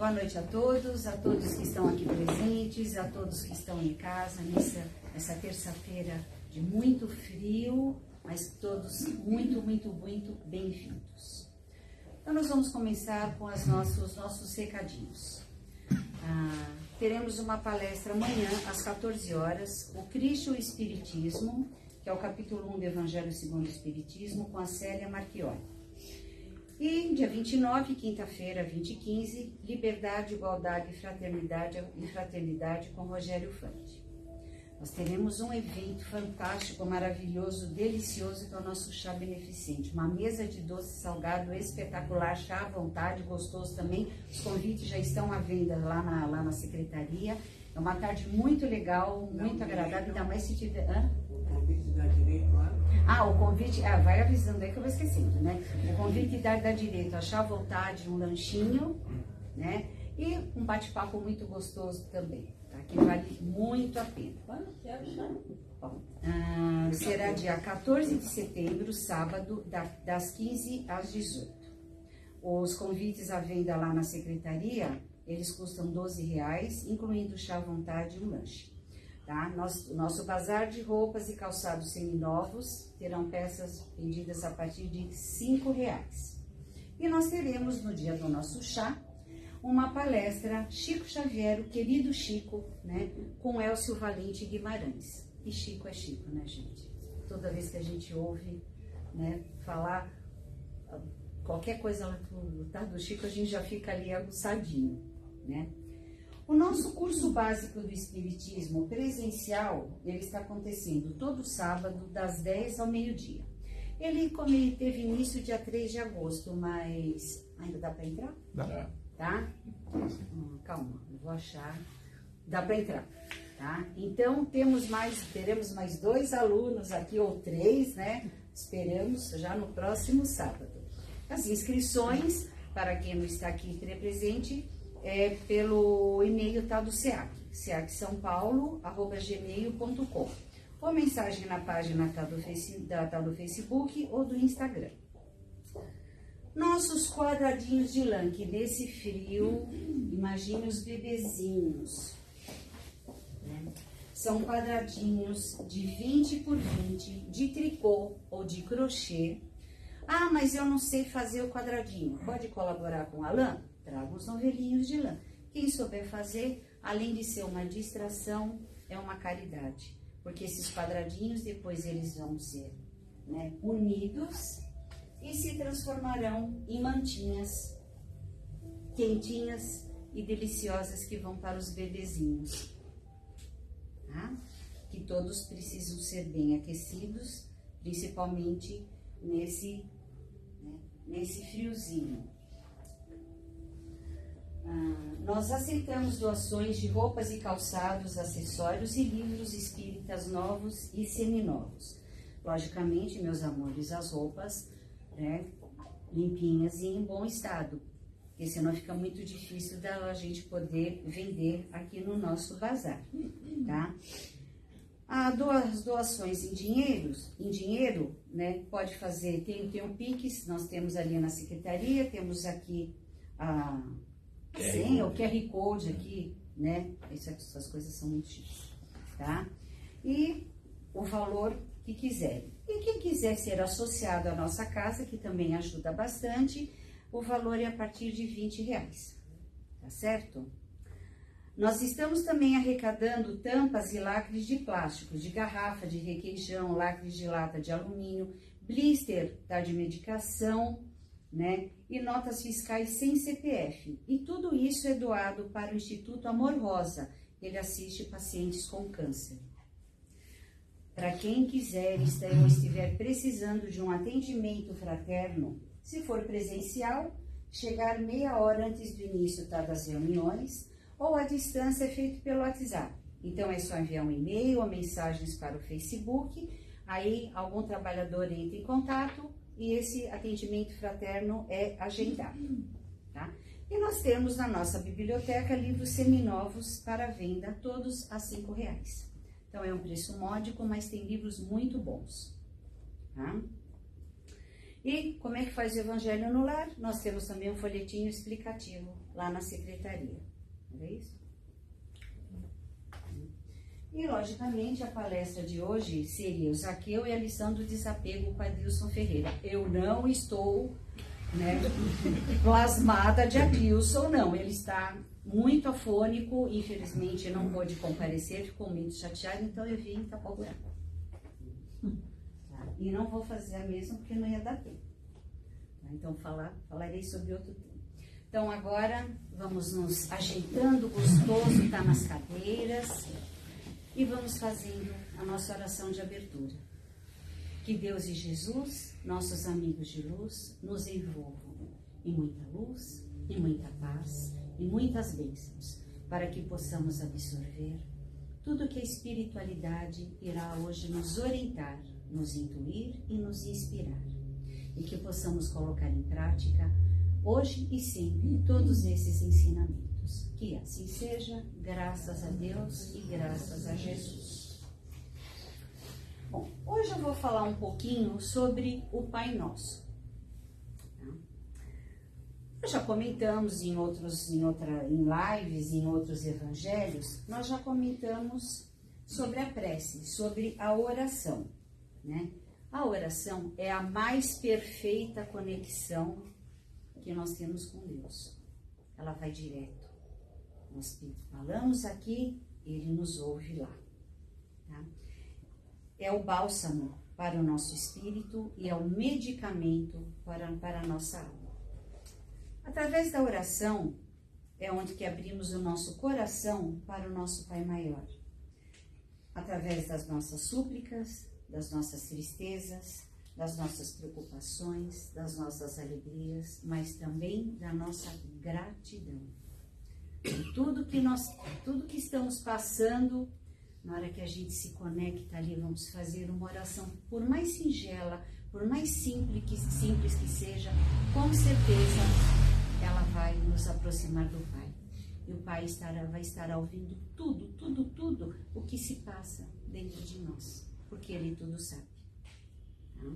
Boa noite a todos que estão aqui presentes, a todos que estão em casa nessa terça-feira de muito frio, mas todos muito bem-vindos. Então nós vamos começar com os nossos recadinhos. Teremos uma palestra amanhã às 14 horas, o Cristo e o Espiritismo, que é o capítulo 1 do Evangelho segundo o Espiritismo, com a Célia Marchiori. E dia 29, quinta-feira, 20h15, Liberdade, Igualdade e Fraternidade com Rogério Fante. Nós teremos um evento fantástico, maravilhoso, delicioso, que é o nosso chá beneficente. Uma mesa de doce salgado espetacular, chá à vontade, gostoso também. Os convites já estão à venda lá na secretaria. É uma tarde muito legal, muito agradável, ainda mais se tiver... O convite dá direito lá? O convite... vai avisando aí que eu vou esquecendo, né? O convite dá direito a chá à vontade, um lanchinho, né? E um bate-papo muito gostoso também, tá? Que vale muito a pena. Quando que é o chá? Será dia 14 de setembro, sábado, das 15 às 18. Os convites à venda lá na secretaria, eles custam R$12, incluindo chá à vontade e um lanche. Tá? Nosso bazar de roupas e calçados seminovos terão peças vendidas a partir de R$5. E nós teremos no dia do nosso chá uma palestra Chico Xavier, o querido Chico, né, com Elcio Valente Guimarães. E Chico é Chico, né, gente? Toda vez que a gente ouve, né, falar qualquer coisa do Chico, a gente já fica ali aguçadinho, né? O nosso curso básico do Espiritismo presencial, ele está acontecendo todo sábado, das 10 ao meio-dia. Ele teve início dia 3 de agosto, mas ainda dá para entrar? Dá. Tá? Calma, eu vou achar. Dá para entrar, tá? Então, teremos mais 2 alunos aqui, ou 3, né? Esperamos já no próximo sábado. As inscrições, para quem não está aqui presente, é pelo e-mail do SEAC, seacsaopaulo@gmail.com, ou mensagem na página do Facebook ou do Instagram. Nossos quadradinhos de lã, que nesse frio, imagine os bebezinhos, né? São quadradinhos de 20 por 20, de tricô ou de crochê. Mas eu não sei fazer o quadradinho. Pode colaborar com a lã? Traga os novelinhos de lã. Quem souber fazer, além de ser uma distração, é uma caridade. Porque esses quadradinhos, depois eles vão ser, né, unidos e se transformarão em mantinhas quentinhas e deliciosas que vão para os bebezinhos. Tá? Que todos precisam ser bem aquecidos, principalmente nesse friozinho. Nós aceitamos doações de roupas e calçados, acessórios e livros espíritas novos e seminovos. Logicamente, meus amores, as roupas, né, limpinhas e em bom estado, porque senão fica muito difícil da gente poder vender aqui no nosso bazar, tá? As doações em dinheiro, né, pode fazer, tem o Pix, nós temos ali na secretaria, temos aqui o QR Code aqui, né, essas coisas são muito chiques, tá? E o valor que quiserem. E quem quiser ser associado à nossa casa, que também ajuda bastante, o valor é a partir de R$20, tá certo? Nós estamos também arrecadando tampas e lacres de plástico, de garrafa, de requeijão, lacres de lata de alumínio, blister de medicação, né? E notas fiscais sem CPF. E tudo isso é doado para o Instituto Amor Rosa. Ele assiste pacientes com câncer. Para quem quiser ou estiver precisando de um atendimento fraterno, se for presencial, chegar meia hora antes do início das reuniões, ou à distância é feito pelo WhatsApp. Então é só enviar um e-mail ou mensagens para o Facebook, aí algum trabalhador entra em contato e esse atendimento fraterno é agendado, tá? E nós temos na nossa biblioteca livros seminovos para venda, todos a R$5. Então é um preço módico, mas tem livros muito bons, tá? E como é que faz o Evangelho no Lar? Nós temos também um folhetinho explicativo lá na secretaria. Não é isso? E, logicamente, a palestra de hoje seria o Zaqueu e a lição do desapego com Adilson Ferreira. Eu não estou, né, plasmada de Adilson, não. Ele está muito afônico, infelizmente não pôde comparecer, ficou muito chateado, então eu vim tapar o buraco. E não vou fazer a mesma porque não ia dar tempo. Então falarei sobre outro tema. Então agora vamos nos ajeitando, gostoso, tá nas cadeiras, e vamos fazendo a nossa oração de abertura. Que Deus e Jesus, nossos amigos de luz, nos envolvam em muita luz, em muita paz, em muitas bênçãos, para que possamos absorver tudo que a espiritualidade irá hoje nos orientar, nos intuir e nos inspirar. E que possamos colocar em prática, hoje e sempre, todos esses ensinamentos. Que assim seja, graças a Deus e graças a Jesus. Bom, hoje eu vou falar um pouquinho sobre o Pai Nosso. Nós já comentamos em lives, em outros evangelhos, nós já comentamos sobre a prece, sobre a oração, né? A oração é a mais perfeita conexão que nós temos com Deus. Ela vai direto. Nós falamos aqui, Ele nos ouve lá. Tá? É o bálsamo para o nosso espírito e é o medicamento para a nossa alma. Através da oração é onde que abrimos o nosso coração para o nosso Pai Maior. Através das nossas súplicas, das nossas tristezas, das nossas preocupações, das nossas alegrias, mas também da nossa gratidão. Tudo que estamos passando, na hora que a gente se conecta ali, vamos fazer uma oração, por mais singela, por mais simples que seja, com certeza ela vai nos aproximar do Pai. E o Pai vai estar ouvindo tudo o que se passa dentro de nós, porque Ele tudo sabe. Tá?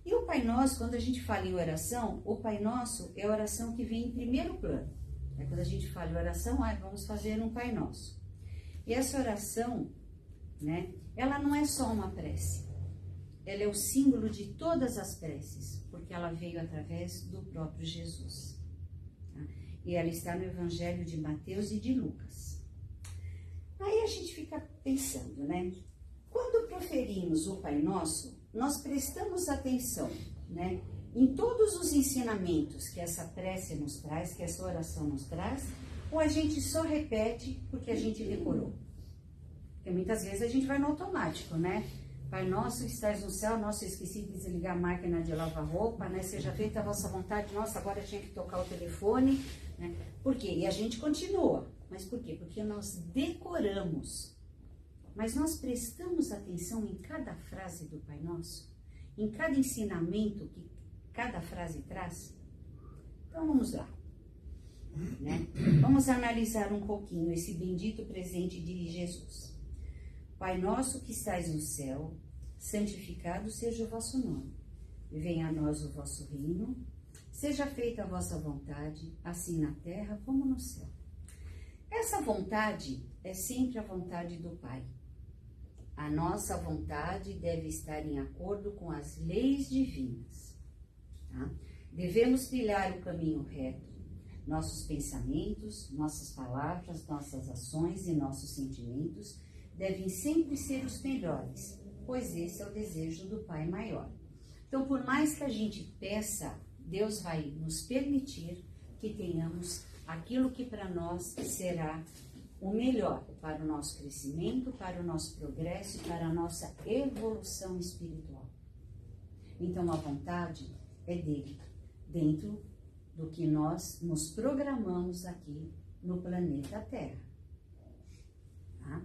E o Pai Nosso, quando a gente fala em oração, o Pai Nosso é a oração que vem em primeiro plano. É quando a gente fala em oração, vamos fazer um Pai Nosso. E essa oração, né, ela não é só uma prece. Ela é o símbolo de todas as preces, porque ela veio através do próprio Jesus. Tá? E ela está no Evangelho de Mateus e de Lucas. Aí a gente fica pensando, né? Quando proferimos o Pai Nosso, nós prestamos atenção, né, em todos os ensinamentos que essa prece nos traz, que essa oração nos traz, ou a gente só repete porque a gente decorou? Porque muitas vezes a gente vai no automático, né? Pai Nosso que estás no céu, nossa, eu esqueci de desligar a máquina de lavar roupa, né? Seja feita a vossa vontade, nossa, agora eu tinha que tocar o telefone, né? Por quê? E a gente continua. Mas por quê? Porque nós decoramos. Mas nós prestamos atenção em cada frase do Pai Nosso? Em cada ensinamento que cada frase traz? Então vamos lá. Né? Vamos analisar um pouquinho esse bendito presente de Jesus. Pai nosso que estais no céu, santificado seja o vosso nome. Venha a nós o vosso reino, seja feita a vossa vontade, assim na terra como no céu. Essa vontade é sempre a vontade do Pai. A nossa vontade deve estar em acordo com as leis divinas. Tá? Devemos trilhar o caminho reto. Nossos pensamentos, nossas palavras, nossas ações e nossos sentimentos devem sempre ser os melhores, pois esse é o desejo do Pai Maior. Então, por mais que a gente peça, Deus vai nos permitir que tenhamos aquilo que para nós será o melhor para o nosso crescimento, para o nosso progresso e para a nossa evolução espiritual. Então, a vontade é dele, dentro do que nós nos programamos aqui no planeta Terra. Tá?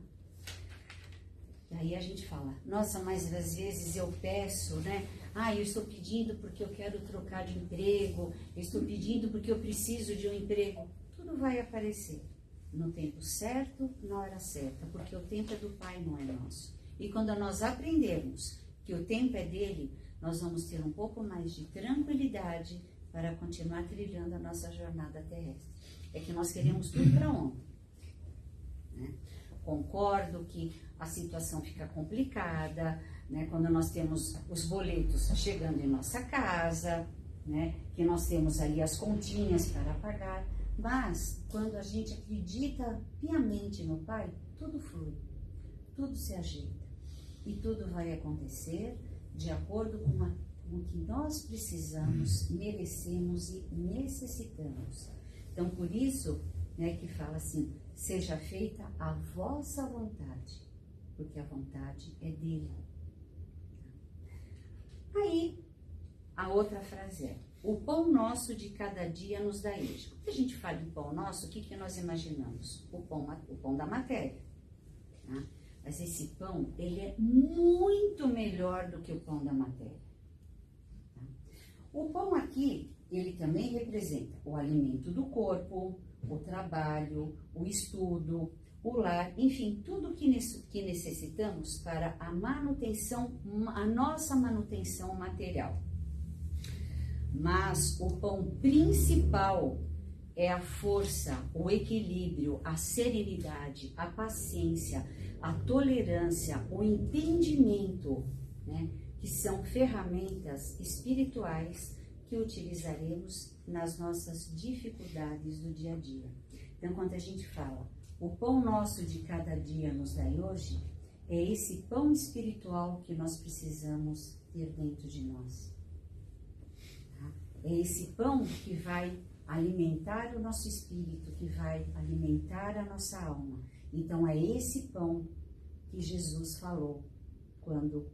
Daí a gente fala, nossa, mas às vezes eu peço, né? Eu estou pedindo porque eu quero trocar de emprego, eu estou pedindo porque eu preciso de um emprego. Tudo vai aparecer no tempo certo, na hora certa, porque o tempo é do Pai, não é nosso. E quando nós aprendemos que o tempo é dele, nós vamos ter um pouco mais de tranquilidade para continuar trilhando a nossa jornada terrestre. É que nós queremos tudo para ontem, né? Concordo que a situação fica complicada, né? Quando nós temos os boletos chegando em nossa casa, né? Que nós temos ali as continhas para pagar, mas quando a gente acredita piamente no Pai, tudo flui, tudo se ajeita e tudo vai acontecer de acordo com o que nós precisamos, merecemos e necessitamos. Então, por isso, né, que fala assim, seja feita a vossa vontade, porque a vontade é dele. Aí, a outra frase é, o pão nosso de cada dia nos dai hoje. Quando a gente fala em pão nosso, o que nós imaginamos? O pão da matéria. Tá? Mas esse pão, ele é muito melhor do que o pão da matéria. Tá? O pão aqui, ele também representa o alimento do corpo, o trabalho, o estudo, o lar, enfim, tudo que necessitamos para a manutenção, a nossa manutenção material. Mas o pão principal é a força, o equilíbrio, a serenidade, a paciência, a tolerância, o entendimento, né, que são ferramentas espirituais que utilizaremos nas nossas dificuldades do dia a dia. Então, quando a gente fala, o pão nosso de cada dia nos dai hoje, é esse pão espiritual que nós precisamos ter dentro de nós. Tá? É esse pão que vai alimentar o nosso espírito, que vai alimentar a nossa alma. Então, é esse pão que Jesus falou quando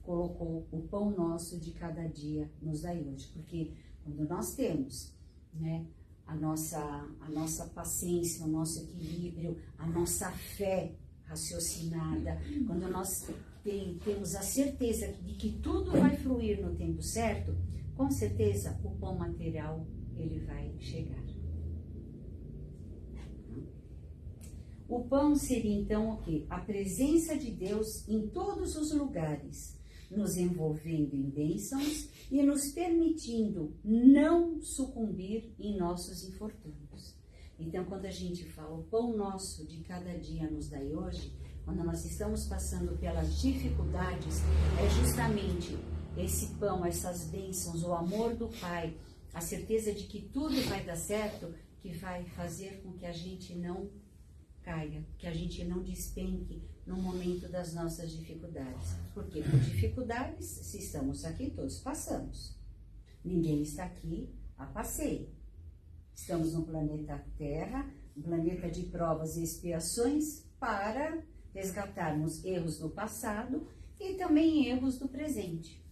colocou o pão nosso de cada dia nos dai hoje. Porque quando nós temos, né, a nossa paciência, o nosso equilíbrio, a nossa fé raciocinada, quando nós temos a certeza de que tudo vai fluir no tempo certo, com certeza o pão material ele vai chegar. O pão seria então o quê? A presença de Deus em todos os lugares, nos envolvendo em bênçãos e nos permitindo não sucumbir em nossos infortúnios. Então, quando a gente fala o pão nosso de cada dia nos dai hoje, quando nós estamos passando pelas dificuldades, é justamente esse pão, essas bênçãos, o amor do Pai, a certeza de que tudo vai dar certo, que vai fazer com que a gente não caia, que a gente não despenque no momento das nossas dificuldades. Porque por dificuldades, se estamos aqui, todos passamos. Ninguém está aqui a passeio. Estamos no planeta Terra, um planeta de provas e expiações para resgatarmos erros do passado e também erros do presente.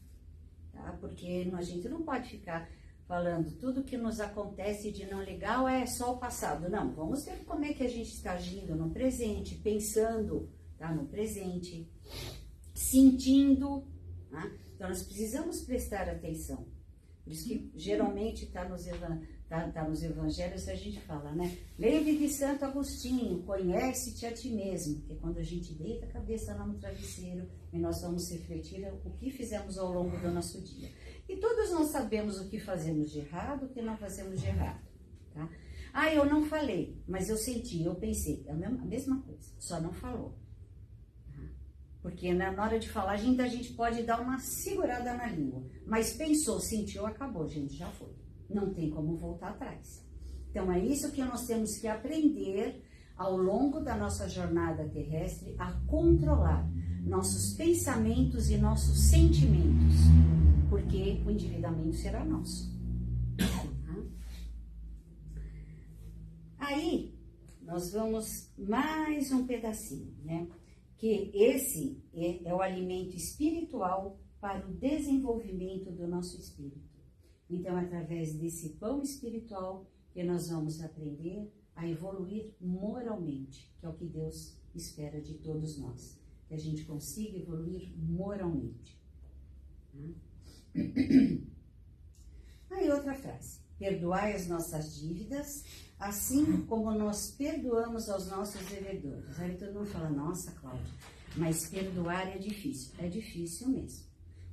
Tá? Porque a gente não pode ficar falando tudo que nos acontece de não legal é só o passado. Não, vamos ver como é que a gente está agindo no presente, pensando, tá, no presente, sentindo. Tá? Então, nós precisamos prestar atenção. Por isso que geralmente está nos evangelhos, a gente fala, né? Lembre de Santo Agostinho, conhece-te a ti mesmo. Que é quando a gente deita a cabeça lá no travesseiro e nós vamos refletir o que fizemos ao longo do nosso dia. E todos nós sabemos o que fazemos de errado, o que não fazemos de errado, tá? Ah, eu não falei, mas eu senti, eu pensei. É a mesma coisa, só não falou. Tá? Porque na hora de falar, a gente pode dar uma segurada na língua. Mas pensou, sentiu, acabou, gente, já foi. Não tem como voltar atrás. Então, é isso que nós temos que aprender ao longo da nossa jornada terrestre, a controlar nossos pensamentos e nossos sentimentos. Porque o endividamento será nosso. Tá? Aí, nós vamos mais um pedacinho, né? Que esse é o alimento espiritual para o desenvolvimento do nosso espírito. Então, através desse pão espiritual que nós vamos aprender a evoluir moralmente, que é o que Deus espera de todos nós. Que a gente consiga evoluir moralmente. Tá? Aí outra frase, perdoai as nossas dívidas, assim como nós perdoamos aos nossos devedores. Aí todo mundo fala, nossa, Cláudia, Mas perdoar é difícil mesmo.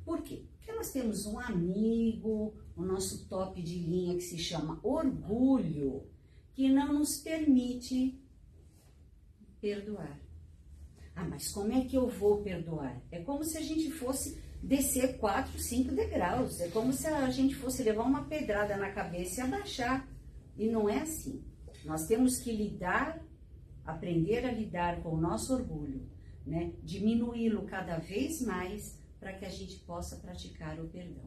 Por quê? Porque nós temos um amigo, o nosso top de linha que se chama orgulho, que não nos permite perdoar. Ah, mas como é que eu vou perdoar? É como se a gente fosse descer 4, 5 degraus. É como se a gente fosse levar uma pedrada na cabeça e abaixar. E não é assim. Nós temos que aprender a lidar com o nosso orgulho, né? Diminuí-lo cada vez mais para que a gente possa praticar o perdão.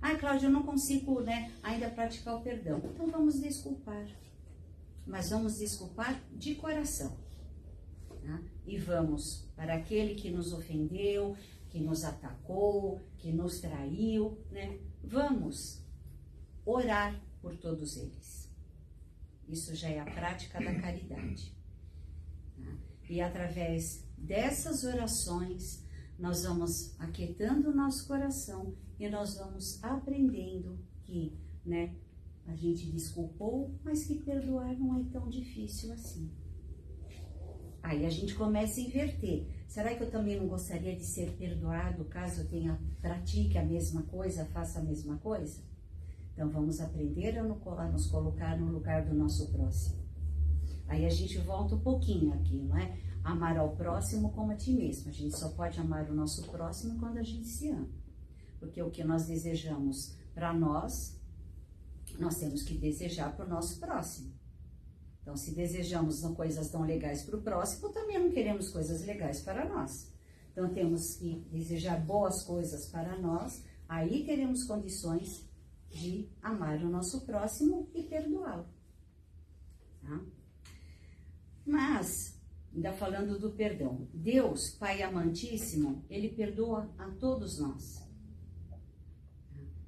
Ah, Cláudia, eu não consigo, né, ainda praticar o perdão. Então vamos desculpar. Mas vamos desculpar de coração. Tá? E vamos para aquele que nos ofendeu, que nos atacou, que nos traiu, né? Vamos orar por todos eles. Isso já é a prática da caridade. Tá? E através dessas orações, nós vamos aquietando o nosso coração e nós vamos aprendendo que, né, a gente desculpou, mas que perdoar não é tão difícil assim. Aí a gente começa a inverter. Será que eu também não gostaria de ser perdoado caso eu pratique a mesma coisa, faça a mesma coisa? Então vamos aprender a nos colocar no lugar do nosso próximo. Aí a gente volta um pouquinho aqui, não é? Amar ao próximo como a ti mesmo. A gente só pode amar o nosso próximo quando a gente se ama. Porque o que nós desejamos para nós temos que desejar para o nosso próximo. Então, se desejamos coisas tão legais para o próximo, também não queremos coisas legais para nós. Então, temos que desejar boas coisas para nós, aí teremos condições de amar o nosso próximo e perdoá-lo. Tá? Mas, ainda falando do perdão, Deus, Pai amantíssimo, Ele perdoa a todos nós.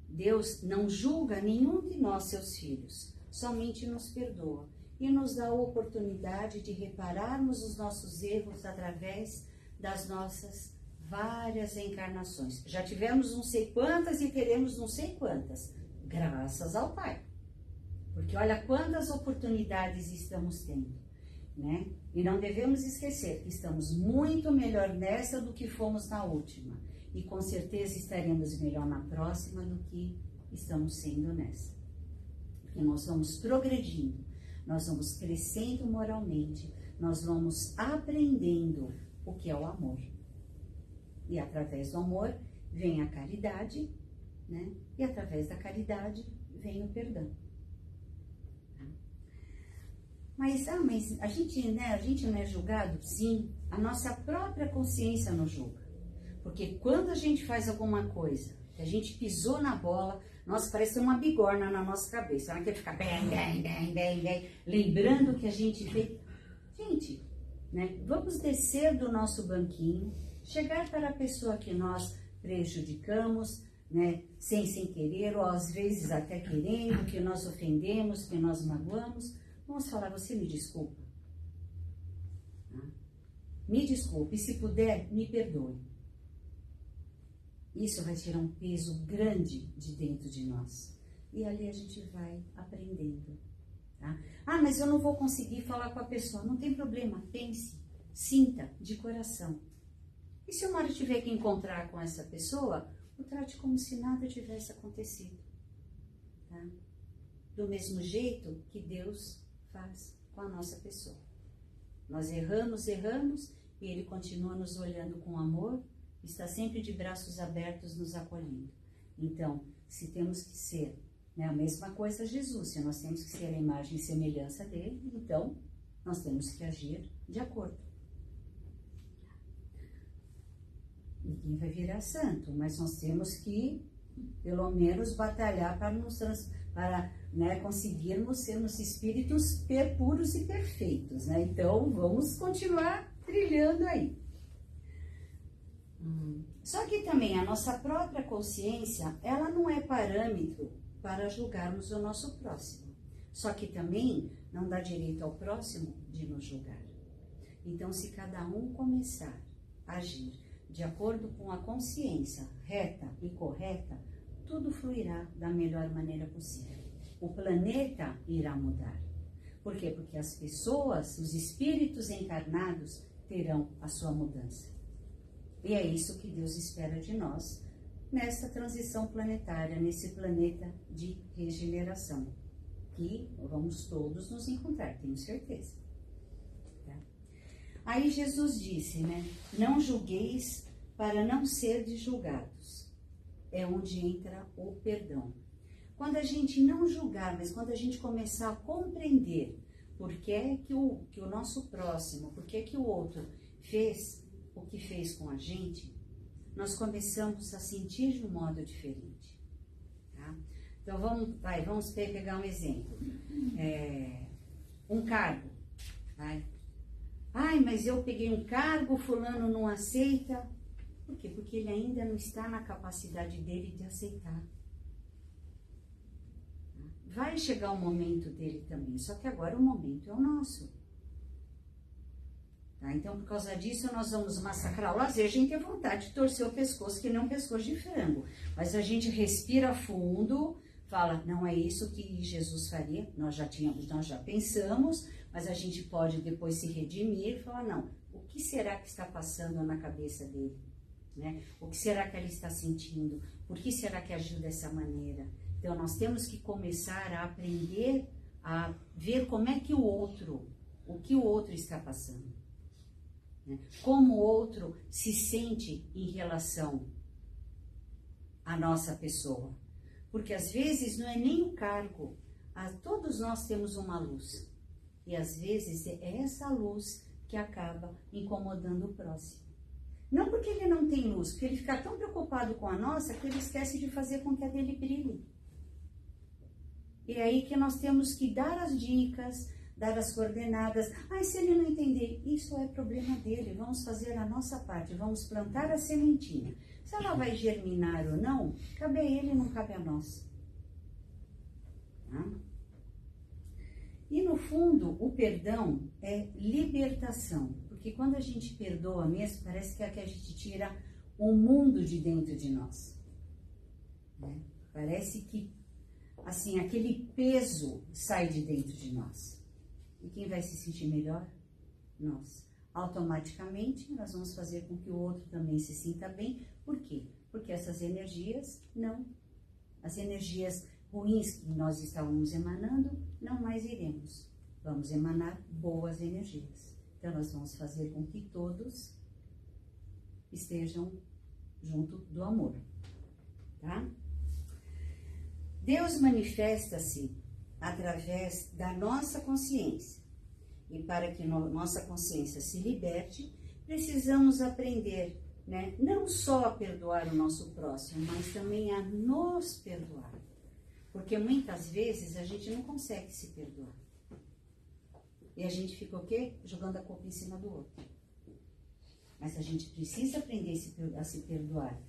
Deus não julga nenhum de nós, seus filhos, somente nos perdoa e nos dá a oportunidade de repararmos os nossos erros através das nossas várias encarnações. Já tivemos não sei quantas e teremos não sei quantas, graças ao Pai. Porque olha quantas oportunidades estamos tendo, né? E não devemos esquecer que estamos muito melhor nessa do que fomos na última. E com certeza estaremos melhor na próxima do que estamos sendo nessa. Porque nós vamos progredindo, nós vamos crescendo moralmente, nós vamos aprendendo o que é o amor. E através do amor vem a caridade, né? E através da caridade vem o perdão. Mas a gente não é julgado? Sim, a nossa própria consciência nos julga. Porque quando a gente faz alguma coisa, que a gente pisou na bola, nossa, parece uma bigorna na nossa cabeça. Ela quer ficar bem, lembrando que a gente fez. Gente, né, vamos descer do nosso banquinho, chegar para a pessoa que nós prejudicamos, né, sem querer, ou às vezes até querendo, que nós ofendemos, que nós magoamos. Vamos falar, você me desculpa? Me desculpe, e se puder, me perdoe. Isso vai tirar um peso grande de dentro de nós. E ali a gente vai aprendendo. Tá? Ah, mas eu não vou conseguir falar com a pessoa. Não tem problema, pense, sinta de coração. E se uma hora tiver que encontrar com essa pessoa, o trate como se nada tivesse acontecido. Tá? Do mesmo jeito que Deus faz com a nossa pessoa. Nós erramos e Ele continua nos olhando com amor, está sempre de braços abertos nos acolhendo. Então, se temos que ser, né, a mesma coisa Jesus, se nós temos que ser a imagem e semelhança dele, então nós temos que agir de acordo. Ninguém vai virar santo, mas nós temos que, pelo menos, batalhar para conseguirmos sermos espíritos puros e perfeitos, né? Então, vamos continuar trilhando aí. Só que também a nossa própria consciência, ela não é parâmetro para julgarmos o nosso próximo. Só que também não dá direito ao próximo de nos julgar. Então, se cada um começar a agir de acordo com a consciência reta e correta, tudo fluirá da melhor maneira possível. O planeta irá mudar. Por quê? Porque as pessoas, os espíritos encarnados, terão a sua mudança. E é isso que Deus espera de nós nessa transição planetária, nesse planeta de regeneração, que vamos todos nos encontrar, tenho certeza. Tá? Aí Jesus disse, né? Não julgueis para não serdes julgados. É onde entra o perdão. Quando a gente não julgar, mas quando a gente começar a compreender por que é que o nosso próximo, por que é que o outro fez o que fez com a gente, nós começamos a sentir de um modo diferente. Tá? Então vamos pegar um exemplo. Um cargo. Vai. Ai, mas eu peguei um cargo, fulano não aceita. Por quê? Porque ele ainda não está na capacidade dele de aceitar. Vai chegar o momento dele também, só que agora o momento é o nosso. Tá? Então, por causa disso, nós vamos massacrar. Às vezes a gente tem vontade de torcer o pescoço, que nem um pescoço de frango. Mas a gente respira fundo, fala, não é isso que Jesus faria. Nós já pensamos, mas a gente pode depois se redimir e falar, não, o que será que está passando na cabeça dele? Né? O que será que ele está sentindo? Por que será que agiu dessa maneira? Então, nós temos que começar a aprender a ver como é que o que o outro está passando. Né? Como o outro se sente em relação à nossa pessoa. Porque às vezes não é nem o cargo. Todos nós temos uma luz. E às vezes é essa luz que acaba incomodando o próximo. Não porque ele não tem luz, porque ele fica tão preocupado com a nossa que ele esquece de fazer com que a dele brilhe. E é aí que nós temos que dar as dicas, dar as coordenadas. Se ele não entender, isso é problema dele. Vamos fazer a nossa parte, vamos plantar a sementinha. Se ela vai germinar ou não, cabe a ele, não cabe a nós. Tá? E no fundo, o perdão é libertação. Porque quando a gente perdoa mesmo, parece que é que a gente tira o mundo de dentro de nós. Né? Parece que assim, aquele peso sai de dentro de nós. E quem vai se sentir melhor? Nós. Automaticamente, nós vamos fazer com que o outro também se sinta bem. Por quê? Porque essas energias as energias ruins que nós estávamos emanando, não mais iremos. Vamos emanar boas energias. Então, nós vamos fazer com que todos estejam junto do amor. Tá? Deus manifesta-se através da nossa consciência. E para que nossa consciência se liberte, precisamos aprender, né? Não só a perdoar o nosso próximo, mas também a nos perdoar. Porque muitas vezes a gente não consegue se perdoar. E a gente fica o quê? Jogando a culpa em cima do outro. Mas a gente precisa aprender a se perdoar.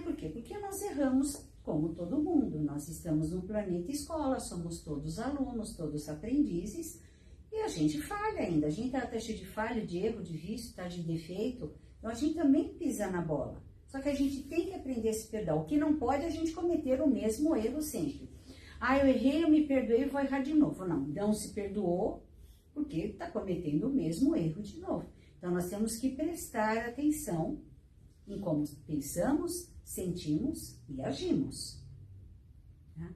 Por quê? Porque nós erramos como todo mundo. Nós estamos num planeta escola, somos todos alunos, todos aprendizes, e a gente falha ainda. A gente está cheio de falha, de erro, de vício, está de defeito. Então a gente também pisa na bola. Só que a gente tem que aprender a se perdoar. O que não pode é a gente cometer o mesmo erro sempre. Eu errei, eu me perdoei e vou errar de novo. Não se perdoou porque está cometendo o mesmo erro de novo. Então nós temos que prestar atenção em como pensamos, sentimos e agimos. Tá?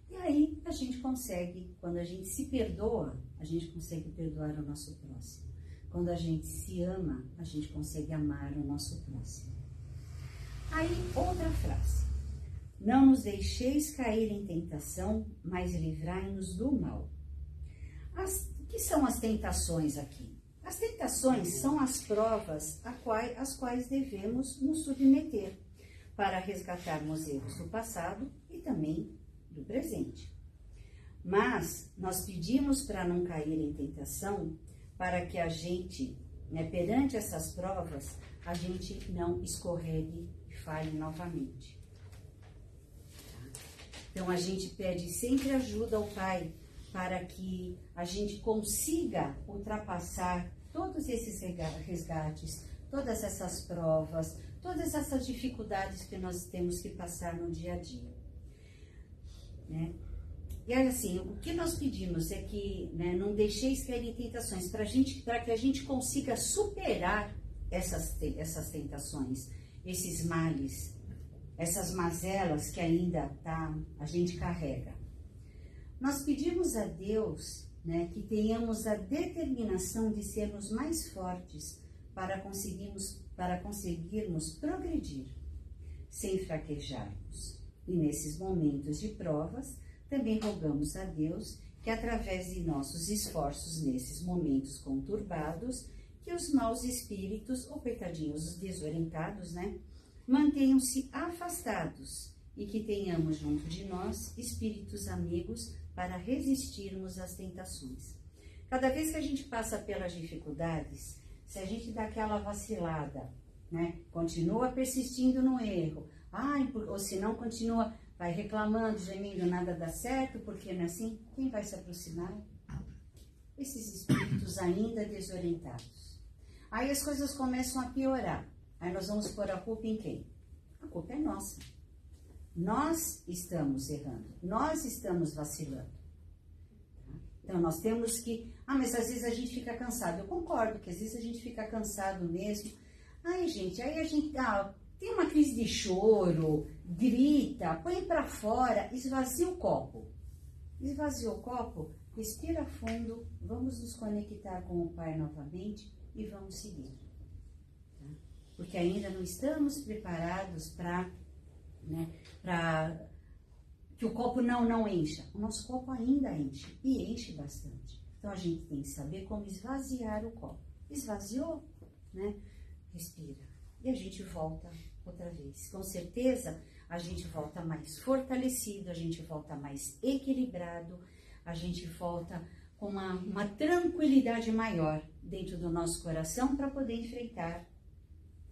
E aí a gente consegue, quando a gente se perdoa, a gente consegue perdoar o nosso próximo. Quando a gente se ama, a gente consegue amar o nosso próximo. Aí, outra frase. Não nos deixeis cair em tentação, mas livrai-nos do mal. O que são as tentações aqui? As tentações são as provas às quais devemos nos submeter para resgatarmos erros do passado e também do presente. Mas nós pedimos para não cair em tentação, para que a gente, perante essas provas, a gente não escorregue e falhe novamente. Então a gente pede sempre ajuda ao Pai para que a gente consiga ultrapassar todos esses resgates, todas essas provas, todas essas dificuldades que nós temos que passar no dia a dia. Né? E assim, o que nós pedimos é que não deixeis cair em tentações, para que a gente consiga superar essas tentações, esses males, essas mazelas que ainda a gente carrega. Nós pedimos a Deus, né, que tenhamos a determinação de sermos mais fortes para conseguirmos progredir, sem fraquejarmos. E nesses momentos de provas, também rogamos a Deus que, através de nossos esforços nesses momentos conturbados, que os maus espíritos, ou coitadinhos, os desorientados, né, mantenham-se afastados e que tenhamos junto de nós espíritos amigos para resistirmos às tentações. Cada vez que a gente passa pelas dificuldades, se a gente dá aquela vacilada, né, continua persistindo no erro, ou se não continua, vai reclamando, gemendo, nada dá certo, porque não é assim, quem vai se aproximar? Esses espíritos ainda desorientados. Aí as coisas começam a piorar. Aí nós vamos pôr a culpa em quem? A culpa é nossa. Nós estamos errando, nós estamos vacilando. Então nós temos que... mas às vezes a gente fica cansado. Eu concordo que às vezes a gente fica cansado mesmo. Gente, aí a gente tem uma crise de choro, grita, põe pra fora, esvazia o copo. Esvazia o copo, respira fundo, vamos nos conectar com o Pai novamente e vamos seguir. Porque ainda não estamos preparados para que o copo não encha. O nosso copo ainda enche, e enche bastante. Então a gente tem que saber como esvaziar o copo. Esvaziou, né? Respira. E a gente volta outra vez. Com certeza a gente volta mais fortalecido, a gente volta mais equilibrado, a gente volta com uma tranquilidade maior dentro do nosso coração para poder enfrentar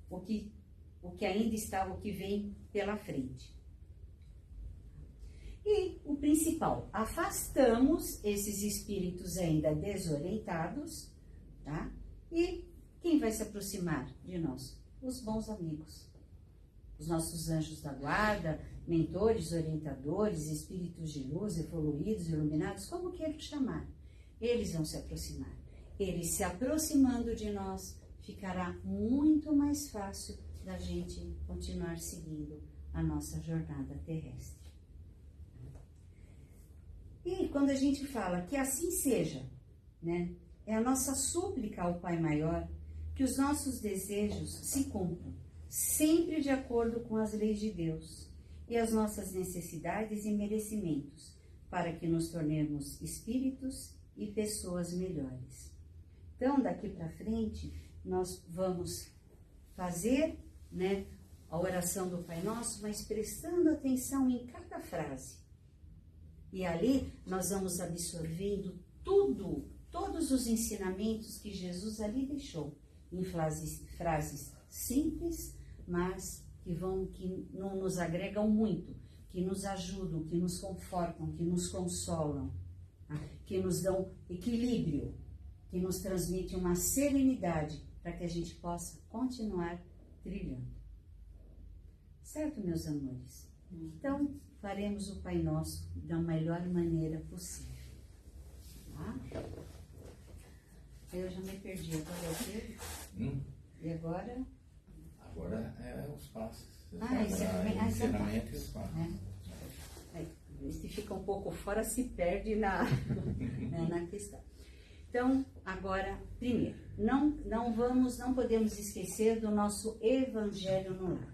o que ainda está, o que vem pela frente. E o principal, afastamos esses espíritos ainda desorientados, tá? E quem vai se aproximar de nós? Os bons amigos. Os nossos anjos da guarda, mentores, orientadores, espíritos de luz, evoluídos, iluminados, como queiram chamar. Eles vão se aproximar. Eles se aproximando de nós, ficará muito mais fácil da gente continuar seguindo a nossa jornada terrestre. E quando a gente fala que assim seja, né, é a nossa súplica ao Pai Maior que os nossos desejos se cumpram, sempre de acordo com as leis de Deus e as nossas necessidades e merecimentos, para que nos tornemos espíritos e pessoas melhores. Então, daqui para frente, nós vamos fazer, né, a oração do Pai Nosso, mas prestando atenção em cada frase. E ali nós vamos absorvendo todos os ensinamentos que Jesus ali deixou, em frases simples, mas que não nos agregam muito, que nos ajudam, que nos confortam, que nos consolam, que nos dão equilíbrio, que nos transmitem uma serenidade para que a gente possa continuar trilhando. Certo, meus amores? Então, faremos o Pai Nosso da melhor maneira possível. Tá? Eu já me perdi. Agora é o quê? E agora? Agora é os passos. Ensinamento e os passos. Se fica um pouco fora, se perde na questão. Então, agora, primeiro, não podemos esquecer do nosso Evangelho no lar.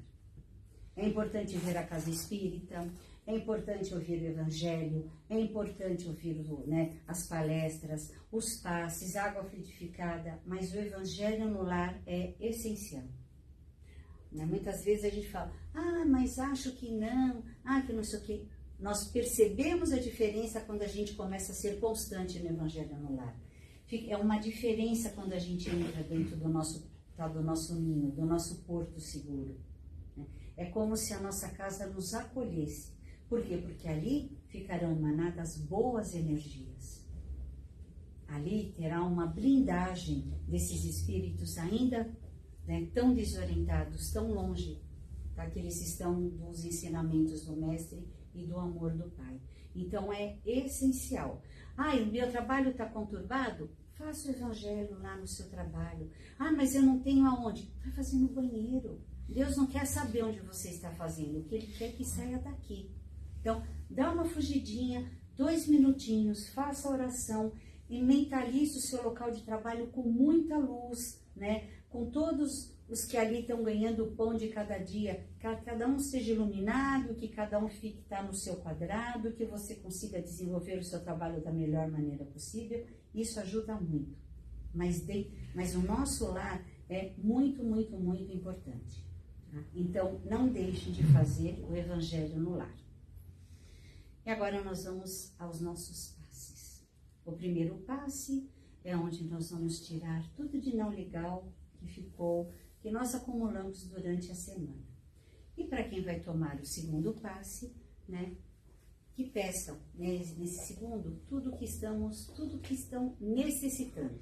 É importante ver a casa espírita, é importante ouvir o Evangelho, é importante ouvir, né, as palestras, os passes, água frutificada, mas o Evangelho no lar é essencial. Né? Muitas vezes a gente fala, mas acho que não, que não sei o quê. Nós percebemos a diferença quando a gente começa a ser constante no Evangelho no lar. É uma diferença quando a gente entra dentro do nosso ninho, do nosso porto seguro. É como se a nossa casa nos acolhesse. Por quê? Porque ali ficarão emanadas boas energias. Ali terá uma blindagem desses espíritos ainda, né, tão desorientados, tão longe, tá, que eles estão dos ensinamentos do Mestre e do amor do Pai. Então é essencial. O meu trabalho está conturbado? Faça o evangelho lá no seu trabalho. Ah, mas eu não tenho aonde. Vai fazer no banheiro. Deus não quer saber onde você está fazendo. O que Ele quer é que saia daqui. Então, dá uma fugidinha, 2 minutinhos, faça a oração e mentalize o seu local de trabalho com muita luz, né? Com todos os que ali estão ganhando o pão de cada dia, cada um seja iluminado, que cada um fique no seu quadrado, que você consiga desenvolver o seu trabalho da melhor maneira possível. Isso ajuda muito. Mas o nosso lar é muito, muito, muito importante. Tá? Então, não deixe de fazer o evangelho no lar. E agora nós vamos aos nossos passes. O primeiro passe é onde nós vamos tirar tudo de não legal que ficou, que nós acumulamos durante a semana. E para quem vai tomar o segundo passe, né, que peçam nesse segundo tudo que estão necessitando.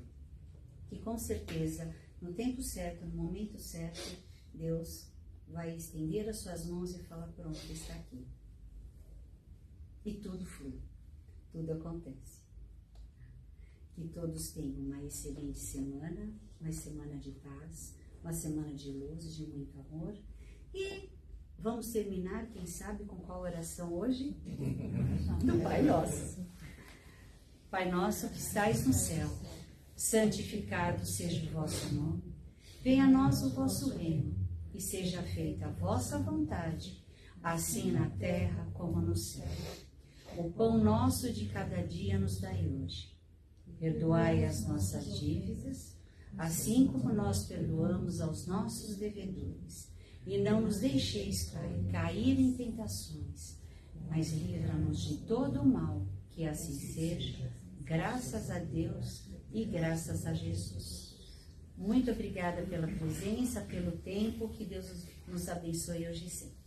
Que com certeza, no tempo certo, no momento certo, Deus vai estender as suas mãos e falar, pronto, está aqui. E tudo flui, tudo acontece. Que todos tenham uma excelente semana, uma semana de paz, uma semana de luz, de muito amor. E vamos terminar, quem sabe, com qual oração hoje? Do Pai Nosso. Pai nosso que estais no céu, santificado seja o vosso nome. Venha a nós o vosso reino, e seja feita a vossa vontade, assim na terra como no céu. O pão nosso de cada dia nos dai hoje. Perdoai as nossas dívidas, assim como nós perdoamos aos nossos devedores. E não nos deixeis cair em tentações, mas livra-nos de todo o mal, que assim seja, graças a Deus e graças a Jesus. Muito obrigada pela presença, pelo tempo, que Deus nos abençoe hoje e sempre.